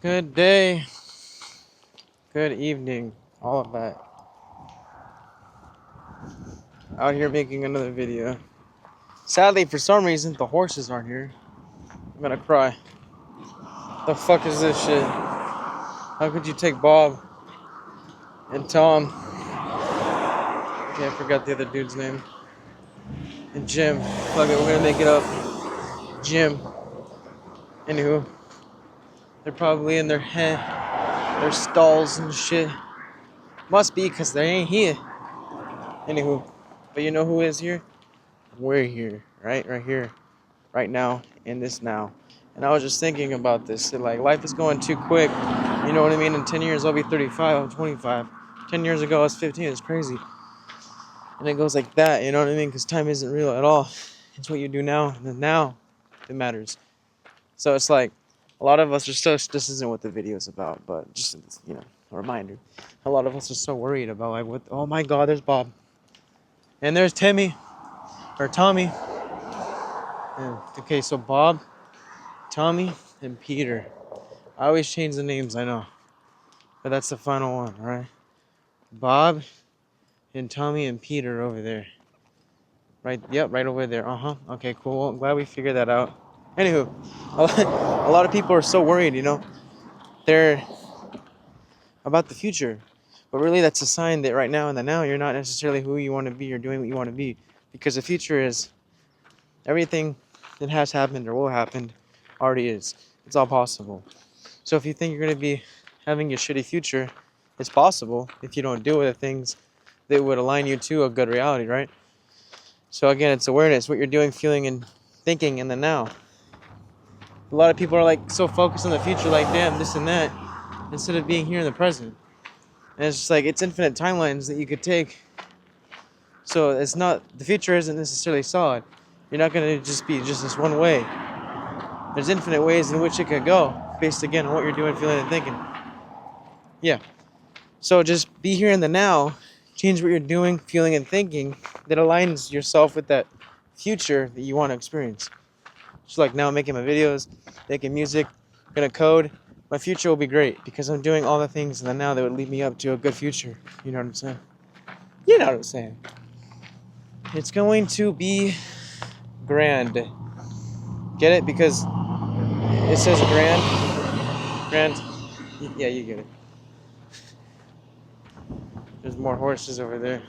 Good day, good evening, all of that. Out here making another video. Sadly, for some reason, the horses aren't here. I'm gonna cry. The fuck is this shit? How could you take Bob and Tom? Okay, I forgot the other dude's name. And Jim. Fuck it, we're gonna make it up. Jim. Anywho, they're probably in their stalls and shit. Must be, because they ain't here. Anywho, but you know who is here? We're here, right? Right here, right now, in this now. And I was just thinking about this. Like, life is going too quick. You know what I mean? In 10 years, I'll be 35, I'm 25. 10 years ago, I was 15. It's crazy. And it goes like that, you know what I mean? Because time isn't real at all. It's what you do now, and then now it matters. So it's like, a lot of us are so, this isn't what the video is about, but just, you know, a reminder. A lot of us are so worried about, like, what, oh my God, there's Bob. And there's Timmy, or Tommy. And, okay, so Bob, Tommy, and Peter. I always change the names, I know. But that's the final one, alright? Bob and Tommy and Peter over there. Right, yep, right over there. Okay, cool. Well, I'm glad we figured that out. Anywho, a lot of people are so worried, you know. They're about the future. But really, that's a sign that right now in the now, you're not necessarily who you want to be or doing what you want to be. Because the future is everything that has happened or will happen already is. It's all possible. So if you think you're going to be having a shitty future, it's possible if you don't do the things that would align you to a good reality, right? So again, it's awareness, what you're doing, feeling, and thinking in the now. A lot of people are like so focused on the future, like, damn, this and that, instead of being here in the present. And it's just like, it's infinite timelines that you could take. So it's not, the future isn't necessarily solid. You're not going to just be just this one way. There's infinite ways in which it could go, based again on what you're doing, feeling, and thinking. Yeah. So just be here in the now, change what you're doing, feeling, and thinking that aligns yourself with that future that you want to experience. Just like now, making my videos, making music, gonna code. My future will be great because I'm doing all the things in the now that would lead me up to a good future. You know what I'm saying? You know what I'm saying. It's going to be grand. Get it? Because it says grand. Grand. Yeah, you get it. There's more horses over there.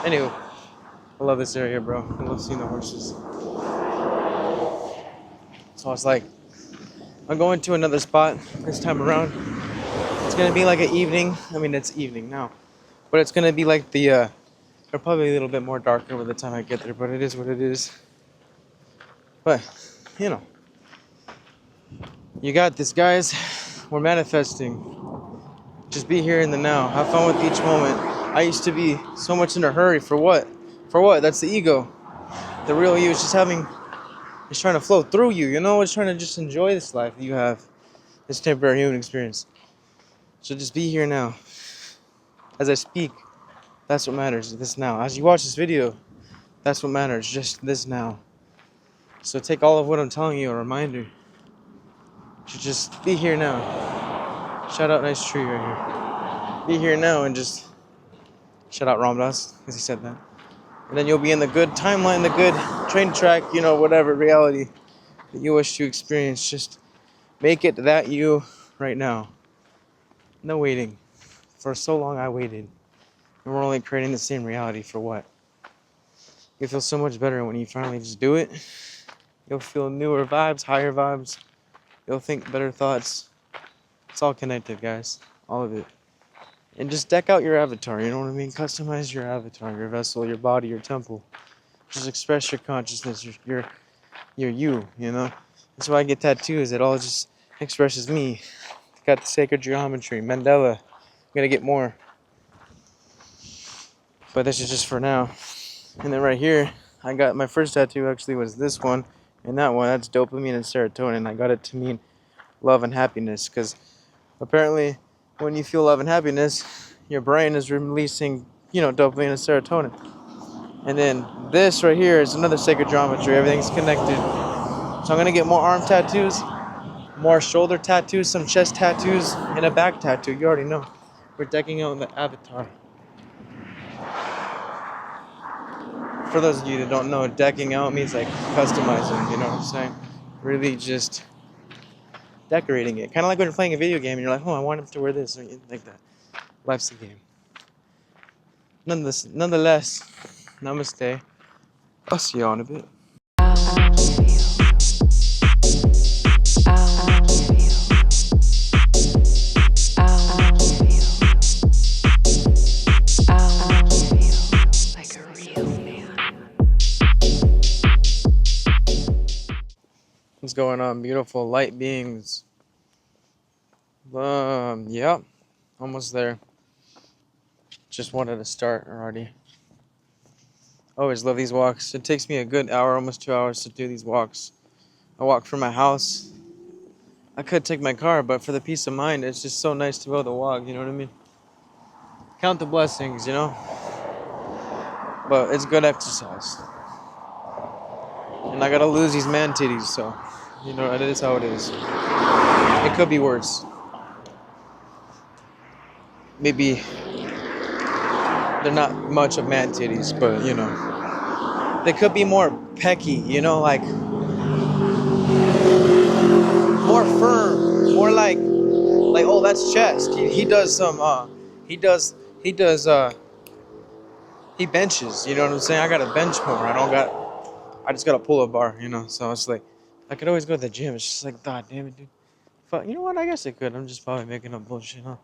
Anyway, I love this area, bro. I love seeing the horses. So it's like, I'm going to another spot this time around. It's gonna be like an evening. I mean, it's evening now, but it's gonna be like the, or probably a little bit more darker by the time I get there. But it is what it is. But you know, you got this, guys. We're manifesting. Just be here in the now. Have fun with each moment. I used to be so much in a hurry. For what? For what? That's the ego. The real you is just having, it's trying to flow through you. You know, it's trying to just enjoy this life that you have, this temporary human experience. So just be here now. As I speak, that's what matters. This now. As you watch this video, that's what matters. Just this now. So take all of what I'm telling you a reminder to just be here now. Shout out nice tree right here. Be here now and just shout out Ramdas, because he said that. And then you'll be in the good timeline, the good train track, you know, whatever reality that you wish to experience. Just make it that you right now. No waiting. For so long I waited. And we're only creating the same reality for what? You feel so much better when you finally just do it. You'll feel newer vibes, higher vibes. You'll think better thoughts. It's all connected, guys. All of it. And just deck out your avatar, you know what I mean? Customize your avatar, your vessel, your body, your temple. Just express your consciousness, your you know? That's why I get tattoos. It all just expresses me. Got the sacred geometry, Mandela. I'm gonna get more. But this is just for now. And then right here, I got my first tattoo actually was this one. And that one, that's dopamine and serotonin. I got it to mean love and happiness. Because apparently, when you feel love and happiness, your brain is releasing, you know, dopamine and serotonin. And then this right here is another sacred geometry. Everything's connected. So I'm going to get more arm tattoos. more shoulder tattoos, some chest tattoos, and a back tattoo. You already know. We're decking out the avatar. For those of you that don't know, decking out means like customizing, you know what I'm saying? Really just decorating it. Kind of like when you're playing a video game and you're like, oh, I want him to wear this, or anything like that. Life's a game. Nonetheless, namaste. I'll see you all in a bit. What's going on, beautiful light beings? Yeah, almost there. Just wanted to start already. Always love these walks. It takes me a good hour, almost 2 hours to do these walks. I walk from my house. I could take my car, but for the peace of mind, it's just so nice to be able to walk, you know what I mean? Count the blessings, you know? But it's good exercise. And I gotta lose these man titties, so, you know, it is how it is. It could be worse. Maybe they're not much of man titties, but, you know. They could be more pecky, you know, like more firm, more like oh, that's chest. He does some he does he benches, you know what I'm saying? I gotta bench more. I just gotta pull a bar, you know. So it's like I could always go to the gym. It's just like, god damn it, dude. Fuck, you know what? I guess I could. I'm just probably making up bullshit, huh?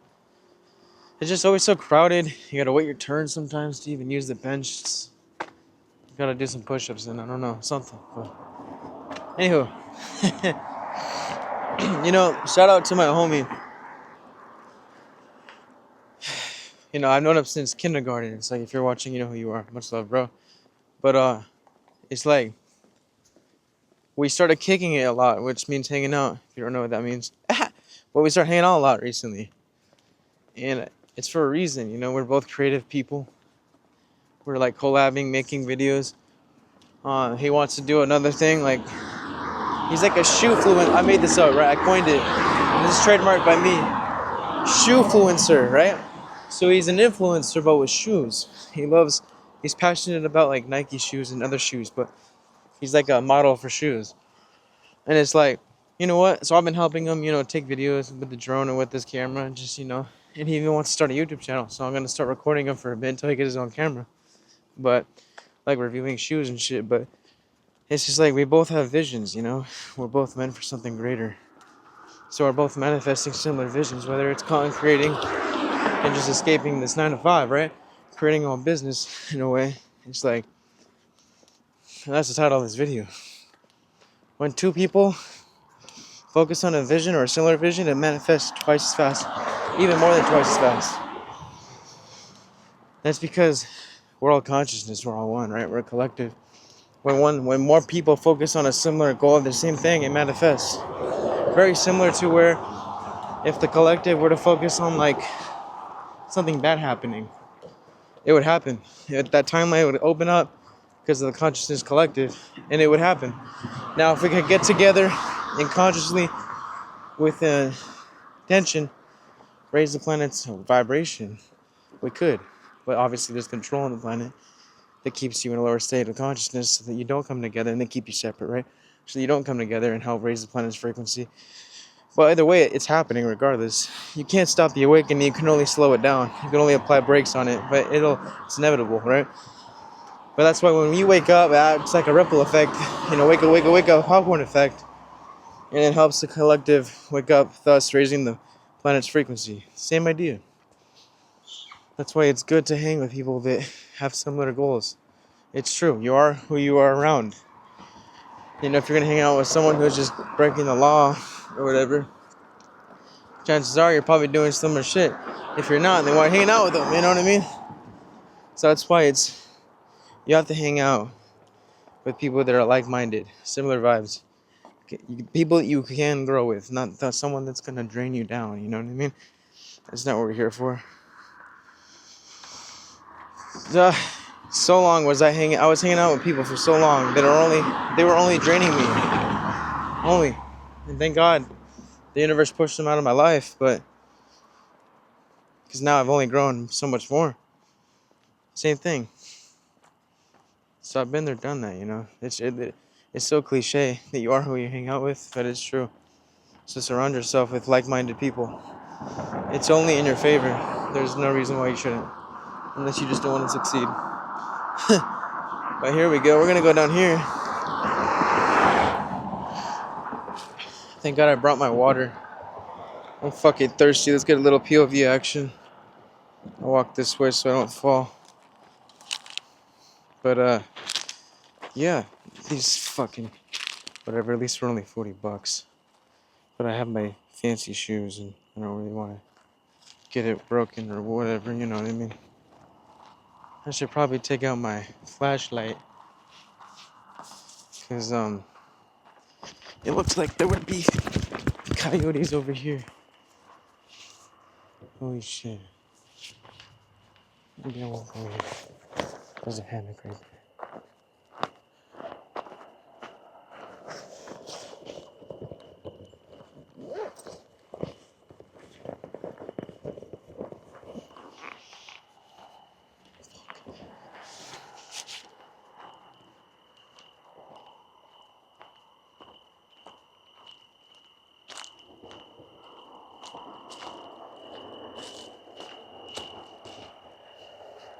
It's just always so crowded. You gotta wait your turn sometimes to even use the bench. You gotta do some push-ups and I don't know, something. But anywho, you know, shout out to my homie. You know, I've known him since kindergarten. It's like, if you're watching, you know who you are. Much love, bro. But it's like we started kicking it a lot, which means hanging out. If you don't know what that means, but we started hanging out a lot recently, and it's for a reason. You know, we're both creative people. We're like collabing, making videos. He wants to do another thing. Like, he's like a shoe fluent. I made this up, right? I coined it. This is trademarked by me. Shoe fluencer, right? So he's an influencer, but with shoes. He's passionate about like Nike shoes and other shoes, but he's like a model for shoes. And it's like, you know what? So I've been helping him, you know, take videos with the drone and with this camera, just, you know. And he even wants to start a YouTube channel, so I'm gonna start recording him for a bit until he gets his own camera. But like reviewing shoes and shit. But it's just like we both have visions, you know. We're both meant for something greater. So we're both manifesting similar visions, whether it's content creating and just escaping this 9 to 5, right? Creating our own business in a way. It's like, that's the title of this video. When two people focus on a vision or a similar vision, it manifests twice as fast, even more than twice as fast. That's because we're all consciousness, we're all one, right? We're a collective. When more people focus on a similar goal of the same thing, it manifests. Very similar to where if the collective were to focus on like something bad happening, it would happen. That timeline would open up because of the consciousness collective, and it would happen. Now, if we could get together and consciously, with intention, raise the planet's vibration, we could. But obviously, there's control on the planet that keeps you in a lower state of consciousness so that you don't come together, and they keep you separate, right? So you don't come together and help raise the planet's frequency. But either way, it's happening regardless. You can't stop the awakening. You can only slow it down. You can only apply brakes on it, but it's inevitable, right? But that's why when you wake up, it's like a ripple effect. You know, wake up, popcorn effect. And it helps the collective wake up, thus raising the planet's frequency. Same idea. That's why it's good to hang with people that have similar goals. It's true. You are who you are around. You know, if you're going to hang out with someone who's just breaking the law or whatever, chances are you're probably doing similar shit. If you're not, then why hanging out with them? You know what I mean? So that's why you have to hang out with people that are like-minded, similar vibes. People that you can grow with, not someone that's going to drain you down. You know what I mean? That's not what we're here for. So long was I was hanging out with people for so long that they were only draining me. Only. And thank God the universe pushed them out of my life, but because now I've only grown so much more. Same thing. So I've been there, done that, you know. It's so cliche that you are who you hang out with, but it's true. So surround yourself with like-minded people. It's only in your favor. There's no reason why you shouldn't, unless you just don't want to succeed. But here we go. We're gonna go down here. Thank God I brought my water. I'm fucking thirsty. Let's get a little POV action. I'll walk this way so I don't fall. But yeah, these fucking whatever. At least for only $40. But I have my fancy shoes, and I don't really want to get it broken or whatever. You know what I mean? I should probably take out my flashlight, cause it looks like there would be coyotes over here. Holy shit! Maybe I won't go here. There's a hammock right there.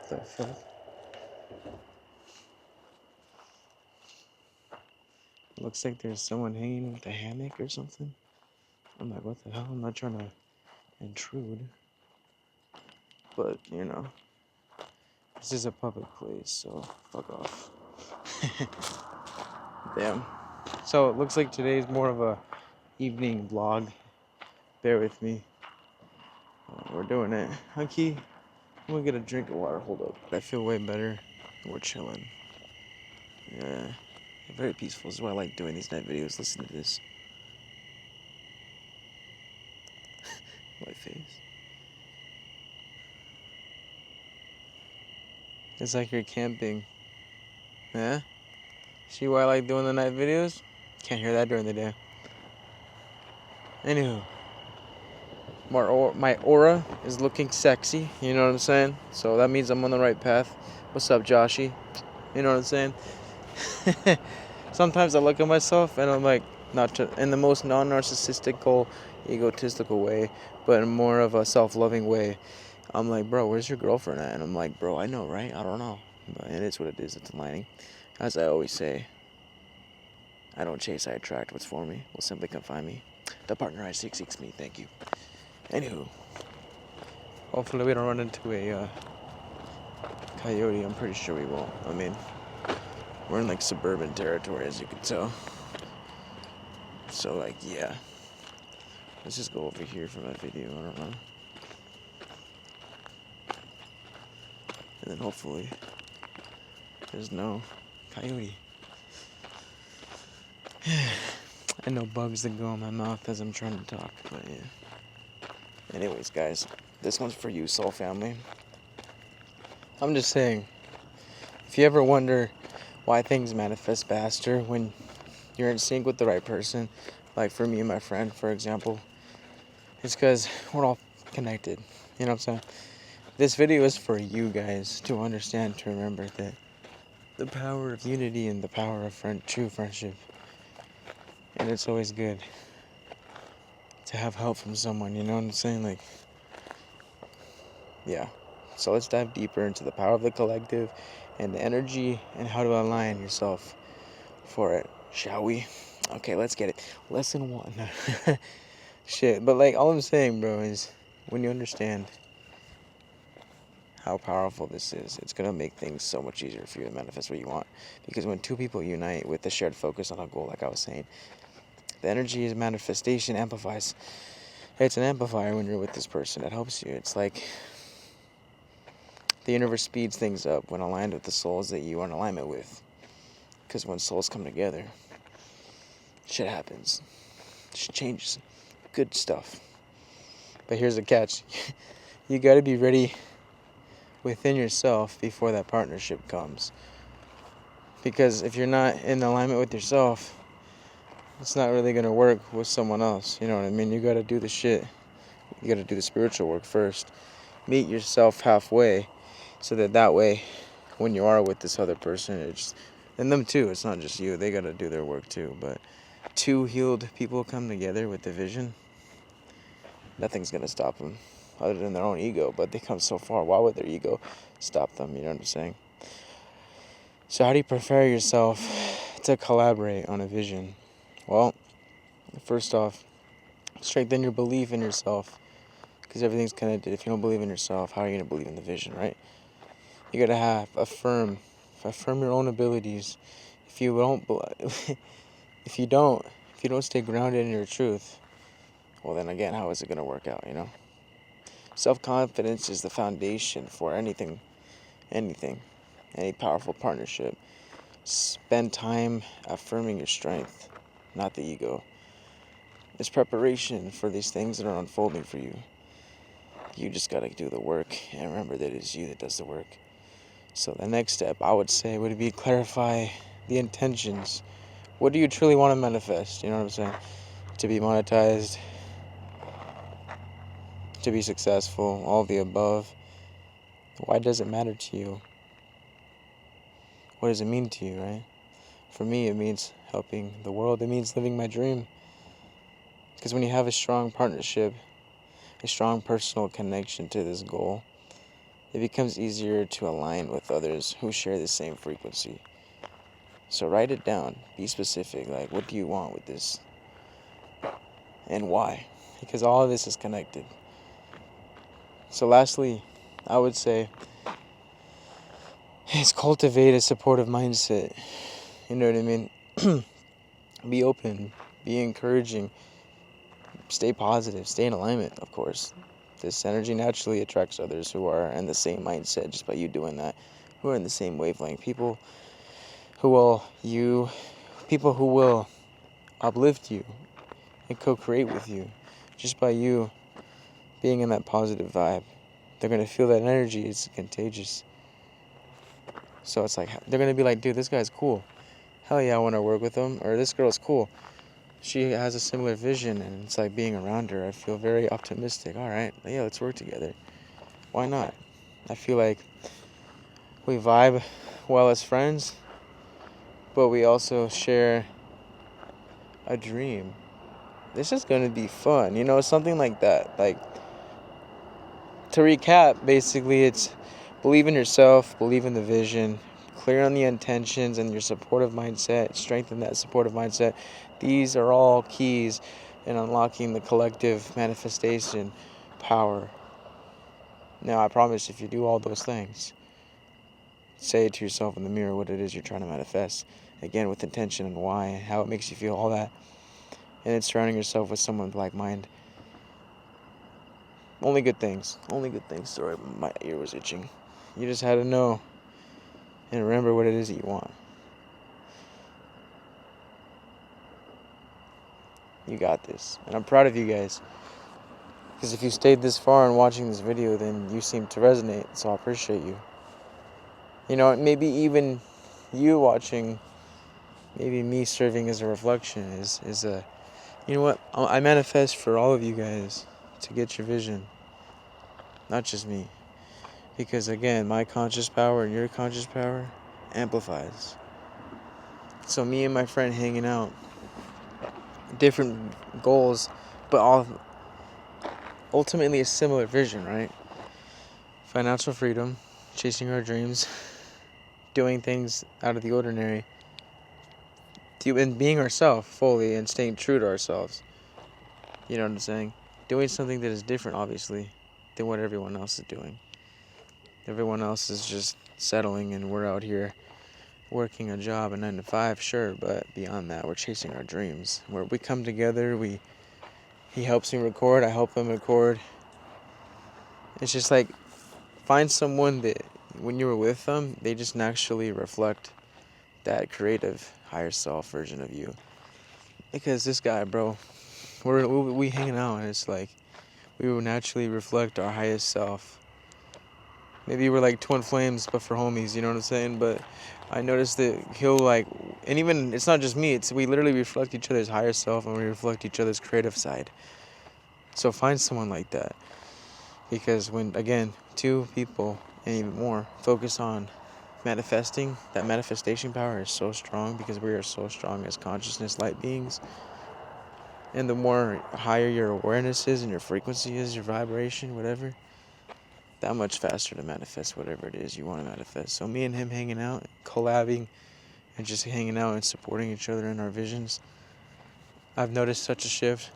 The fuck? Looks like there's someone hanging with a hammock or something. I'm like, what the hell? I'm not trying to intrude, but you know, this is a public place, so fuck off. Damn. So it looks like today's more of a evening vlog. Bear with me. We're doing it. Hunky, I'm gonna get a drink of water. Hold up. I feel way better. We're chilling. Yeah. Very peaceful. This is why I like doing these night videos. Listen to this. My face. It's like you're camping. Yeah? See why I like doing the night videos? Can't hear that during the day. Anywho. My aura is looking sexy. You know what I'm saying? So that means I'm on the right path. What's up, Joshy? You know what I'm saying? Sometimes I look at myself and I'm like, not to, in the most non-narcissistical, egotistical way, but in more of a self-loving way. I'm like, bro, where's your girlfriend at? And I'm like, bro, I know, right? I don't know. But it is what it is. It's aligning. As I always say, I don't chase, I attract. What's for me will simply come find me. The partner I seek seeks me. Thank you. Anywho, hopefully we don't run into a coyote. I'm pretty sure we won't. I mean, we're in like suburban territory, as you can tell. So like, yeah. Let's just go over here for my video. I don't know. And then hopefully there's no coyote. I know bugs that go in my mouth as I'm trying to talk, but yeah. Anyways, guys, this one's for you, soul family. I'm just saying, if you ever wonder why things manifest faster when you're in sync with the right person, like for me and my friend, for example, it's because we're all connected. You know what I'm saying? This video is for you guys to understand, to remember that the power of unity and the power of true friendship. And it's always good to have help from someone, you know what I'm saying? Like, yeah. So let's dive deeper into the power of the collective and the energy and how to align yourself for it, shall we? Okay, let's get it. Lesson 1. Shit, but like all I'm saying, bro, is when you understand how powerful this is, it's gonna make things so much easier for you to manifest what you want. Because when two people unite with a shared focus on a goal, like I was saying, the energy is manifestation amplifies. It's an amplifier when you're with this person. It helps you. It's like the universe speeds things up when aligned with the souls that you are in alignment with. Because when souls come together, shit happens. Shit changes. Good stuff. But here's the catch. You gotta be ready within yourself before that partnership comes. Because if you're not in alignment with yourself, it's not really gonna work with someone else. You know what I mean? You gotta do the shit. You gotta do the spiritual work first. Meet yourself halfway, so that way, when you are with this other person, it's and them too. It's not just you. They gotta do their work too. But two healed people come together with the vision. Nothing's gonna stop them, other than their own ego. But they come so far. Why would their ego stop them? You know what I'm saying? So how do you prepare yourself to collaborate on a vision? Well, first off, strengthen your belief in yourself, because everything's connected. If you don't believe in yourself, how are you going to believe in the vision, right? You got to affirm your own abilities. If you don't if you don't stay grounded in your truth, well then again, how is it going to work out, you know? Self-confidence is the foundation for anything, any powerful partnership. Spend time affirming your strength, not the ego. It's preparation for these things that are unfolding for you. You just got to do the work and remember that it's you that does the work. So the next step, I would say, would be clarify the intentions. What do you truly want to manifest? You know what I'm saying? To be monetized, to be successful, all the above. Why does it matter to you? What does it mean to you, right? For me, it means helping the world. It means living my dream. Because when you have a strong partnership, a strong personal connection to this goal, it becomes easier to align with others who share the same frequency. So write it down. Be specific. Like, what do you want with this? And why? Because all of this is connected. So lastly, I would say is cultivate a supportive mindset. You know what I mean? Be open. Be encouraging. Stay positive. Stay in alignment, of course. This energy naturally attracts others who are in the same mindset just by you doing that. Who are in the same wavelength. People who will uplift you and co-create with you just by you being in that positive vibe. They're going to feel that energy. It's contagious. So it's like, they're going to be like, dude, this guy's cool. Hell yeah, I want to work with him. Or this girl's cool. She has a similar vision, and it's like being around her. I feel very optimistic. All right, yeah, let's work together. Why not? I feel like we vibe well as friends, but we also share a dream. This is going to be fun, you know, something like that. Like, to recap, basically, it's believe in yourself, believe in the vision, clear on the intentions and your supportive mindset, strengthen that supportive mindset. These are all keys in unlocking the collective manifestation power. Now, I promise if you do all those things, say it to yourself in the mirror what it is you're trying to manifest. Again, with intention and why, how it makes you feel, all that. And then surrounding yourself with someone like mind. Only good things. Only good things. Sorry, my ear was itching. You just had to know and remember what it is that you want. You got this. And I'm proud of you guys. Because if you stayed this far in watching this video, then you seem to resonate. So I appreciate you. You know, maybe even you watching, maybe me serving as a reflection is a... You know what? I manifest for all of you guys to get your vision. Not just me. Because again, my conscious power and your conscious power amplifies. So me and my friend hanging out, different goals, but all ultimately a similar vision, right? Financial freedom, chasing our dreams, doing things out of the ordinary, and being ourselves fully and staying true to ourselves. You know what I'm saying? Doing something that is different, obviously, than what everyone else is doing. Everyone else is just settling, and we're out here working a job, a 9 to 5, sure, but beyond that, we're chasing our dreams. Where we come together, he helps me record, I help him record. It's just like, find someone that when you're with them, they just naturally reflect that creative higher self version of you. Because this guy, bro, we hanging out, and it's like we will naturally reflect our highest self. Maybe we're like twin flames, but for homies, you know what I'm saying? But I noticed that he'll like, and even, it's not just me, it's we literally reflect each other's higher self and we reflect each other's creative side. So find someone like that. Because when, again, two people and even more focus on manifesting, that manifestation power is so strong because we are so strong as consciousness light beings. And the more higher your awareness is and your frequency is, your vibration, whatever, that much faster to manifest whatever it is you want to manifest. So me and him hanging out, collabing, and just hanging out and supporting each other in our visions, I've noticed such a shift.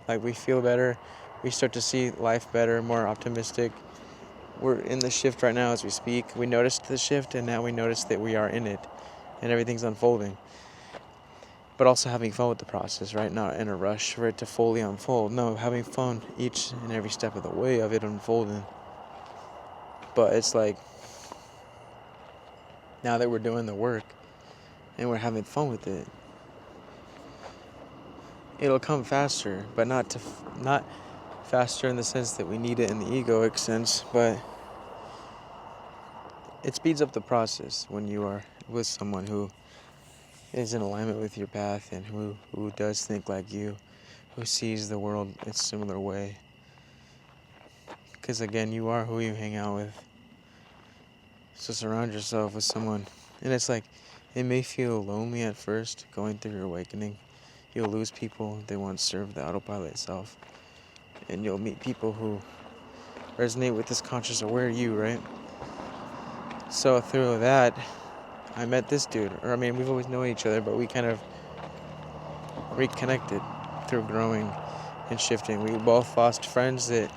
Like, we feel better, we start to see life better, more optimistic. We're in the shift right now as we speak. We noticed the shift, and now we notice that we are in it, and everything's unfolding. But also having fun with the process, right? Not in a rush for it to fully unfold. No, having fun each and every step of the way of it unfolding. But it's like, now that we're doing the work and we're having fun with it, it'll come faster, but not faster in the sense that we need it in the egoic sense, but it speeds up the process when you are with someone who is in alignment with your path and who does think like you, who sees the world in a similar way. Because again, you are who you hang out with. So surround yourself with someone. And it's like, it may feel lonely at first going through your awakening. You'll lose people that once served the autopilot self. And you'll meet people who resonate with this conscious aware you, right? So through that, I met this dude. Or I mean, we've always known each other, but we kind of reconnected through growing and shifting. We both lost friends that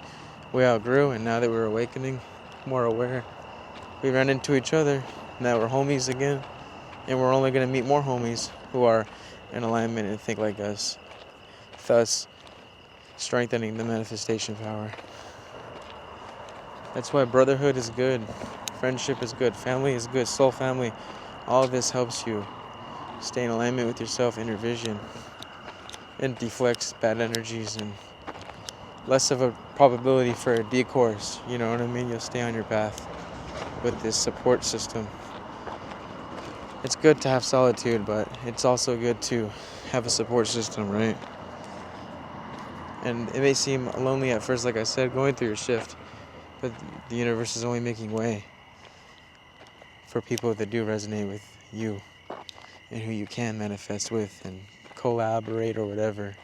we outgrew, and now that we're awakening, more aware, we ran into each other. Now we're homies again, and we're only going to meet more homies who are in alignment and think like us, thus strengthening the manifestation power. That's why brotherhood is good, friendship is good, family is good, soul family. All of this helps you stay in alignment with yourself and your vision, and deflects bad energies and less of a probability for a decourse. You know what I mean? You'll stay on your path with this support system. It's good to have solitude, but it's also good to have a support system, right? And it may seem lonely at first, like I said, going through your shift, but the universe is only making way for people that do resonate with you and who you can manifest with and collaborate or whatever.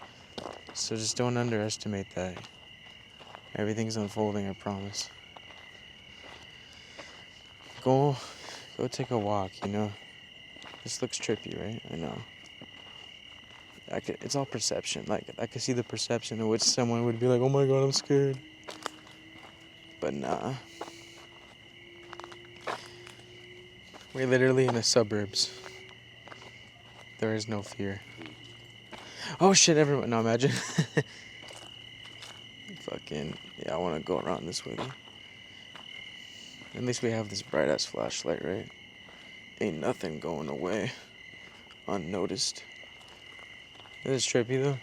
So just don't underestimate that. Everything's unfolding, I promise. Go take a walk, you know? This looks trippy, right? I know. It's all perception. Like, I could see the perception in which someone would be like, oh my god, I'm scared. But nah. We're literally in the suburbs. There is no fear. Oh shit, everyone. No, imagine. Fucking, yeah, I want to go around this way. At least we have this bright ass flashlight, right? Ain't nothing going away unnoticed. It is trippy though.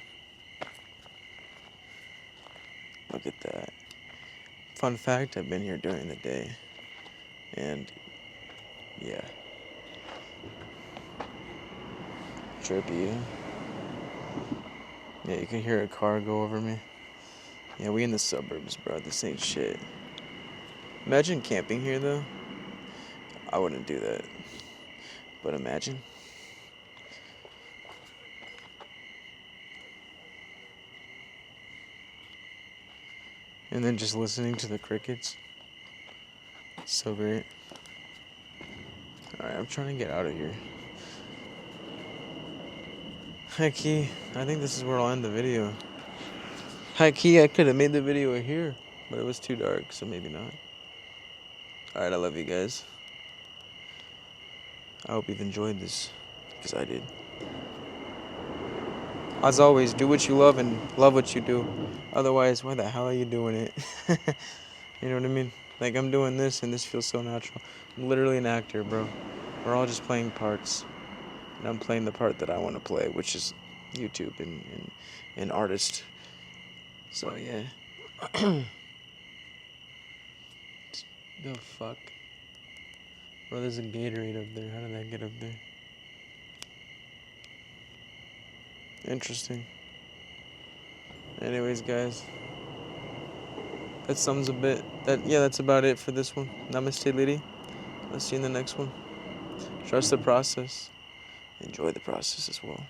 Look at that. Fun fact, I've been here during the day. And yeah. Trippy, yeah. Yeah, you can hear a car go over me. Yeah, we in the suburbs, bro. This ain't shit. Imagine camping here though. I wouldn't do that. But imagine. And then just listening to the crickets. So great. Alright, I'm trying to get out of here. Hi Key, I think this is where I'll end the video. Hi Key, I could have made the video here, but it was too dark, so maybe not. Alright, I love you guys. I hope you've enjoyed this, because I did. As always, do what you love and love what you do. Otherwise, why the hell are you doing it? You know what I mean? Like, I'm doing this and this feels so natural. I'm literally an actor, bro. We're all just playing parts. And I'm playing the part that I want to play, which is YouTube and artist. So, yeah. The fuck? Bro, there's a Gatorade up there. How did that get up there? Interesting. Anyways, guys. That sums a bit. That's about it for this one. Namaste, lady. I'll see you in the next one. Trust the process. Enjoy the process as well.